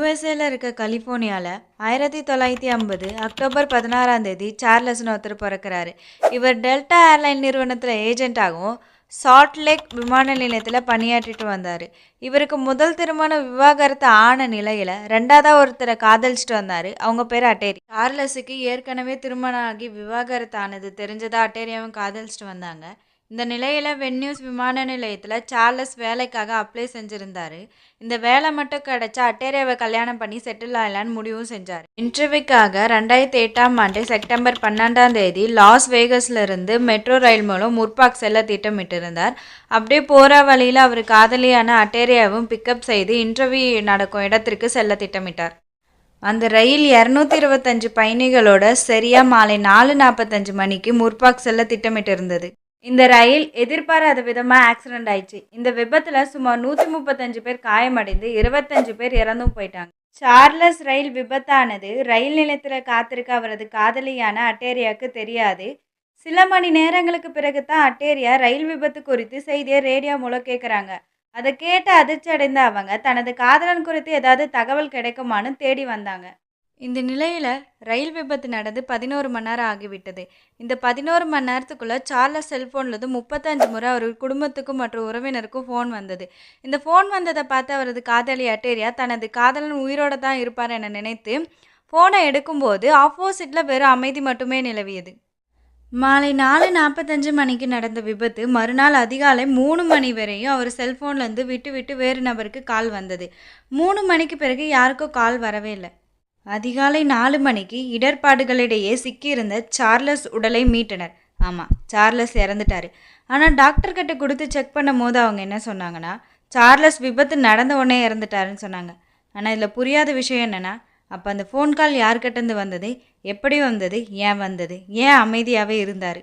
யுஎஸ்ஏல இருக்க கலிஃபோர்னியாவில் 1950 அக்டோபர் 16ஆம் தேதி சார்லஸ்னு ஒருத்தர் பிறக்கிறாரு. இவர் டெல்டா ஏர்லைன் நிறுவனத்தில் ஏஜென்ட்டாகவும் சால்ட் லேக் விமான நிலையத்தில் பணியாற்றிட்டு வந்தார். இவருக்கு முதல் திருமணம் விவாகரத்து ஆன நிலையில் ரெண்டாவதாக ஒருத்தரை காதலிச்சிட்டு வந்தார். அவங்க பேர் அட்டேரி. சார்லஸுக்கு ஏற்கனவே திருமணம் ஆகி விவாகரத்து ஆனது தெரிஞ்சதா அட்டேரியாவும் காதலிச்சிட்டு வந்தாங்க. இந்த நிலையில் வென்யூஸ் விமான நிலையத்தில் சார்லஸ் வேலைக்காக அப்ளை செஞ்சுருந்தாரு. இந்த வேலை மட்டும் கிடைச்சா அட்டேரியாவை கல்யாணம் பண்ணி செட்டில் ஆகலான்னு முடிவும் செஞ்சார். இன்டர்வியூக்காக 2008ஆம் ஆண்டு செப்டம்பர் 12ஆம் தேதி லாஸ் வேகஸ்லேருந்து மெட்ரோ ரயில் மூலம் முர்பாக் செல்ல திட்டமிட்டிருந்தார். அப்படியே போகிற வழியில் அவர் காதலியான அட்டேரியாவும் பிக்கப் செய்து இன்டர்வியூ நடக்கும் இடத்திற்கு செல்ல திட்டமிட்டார். அந்த ரயில் 225 பயணிகளோட சரியாக மாலை 4:45 மணிக்கு முர்பாக் செல்ல திட்டமிட்டிருந்தது. இந்த ரயில் எதிர்பாராத விதமாக ஆக்சிடென்ட் ஆயிடுச்சு. இந்த விபத்தில் சுமார் 135 பேர் காயமடைந்து 25 பேர் இறந்தும் போயிட்டாங்க. சார்லஸ் ரயில் விபத்தானது ரயில் நிலையத்தில் காத்திருக்க அவரது காதலியான அட்டேரியாவுக்கு தெரியாது. சில மணி நேரங்களுக்கு பிறகு தான் அட்டேரியா ரயில் விபத்து குறித்து செய்தியை ரேடியோ மூலம் கேட்குறாங்க. அதை கேட்டு அதிர்ச்சி அடைந்த அவங்க தனது காதலன் குறித்து ஏதாவது தகவல் கிடைக்குமான்னு தேடி வந்தாங்க. இந்த நிலையில் ரயில் விபத்து நடந்து 11 மணி நேரம் ஆகிவிட்டது. இந்த 11 மணி நேரத்துக்குள்ளே சார்லஸ் செல்ஃபோன்லேருந்து 35 முறை அவர் குடும்பத்துக்கும் மற்றும் உறவினருக்கும் ஃபோன் வந்தது. இந்த ஃபோன் வந்ததை பார்த்து அவரது காதலி அட்டேரியா தனது காதலன் உயிரோடு தான் இருப்பார் என நினைத்து ஃபோனை எடுக்கும்போது ஆப்போசிட்டில் வெறும் அமைதி மட்டுமே நிலவியது. மாலை 4:45 மணிக்கு நடந்த விபத்து மறுநாள் அதிகாலை 3 மணி வரையும் அவர் செல்ஃபோன்லேருந்து விட்டு வேறு நபருக்கு கால் வந்தது. 3 மணிக்கு பிறகு யாருக்கும் கால் வரவே இல்லை. அதிகாலை 4 மணிக்கு இடர்பாடுகளிடையே சிக்கியிருந்த சார்லஸ் உடலை மீட்டனர். ஆமாம், சார்லஸ் இறந்துட்டார். ஆனால் டாக்டர்கிட்ட கொடுத்து செக் பண்ணும் போது அவங்க என்ன சொன்னாங்கன்னா, சார்லஸ் விபத்து நடந்த உடனே இறந்துட்டாருன்னு சொன்னாங்க. ஆனால் இதில் புரியாத விஷயம் என்னென்னா, அப்போ அந்த ஃபோன் கால் யார்கிட்டேருந்து வந்தது, எப்படி வந்தது, ஏன் அமைதியாகவே இருந்தார்?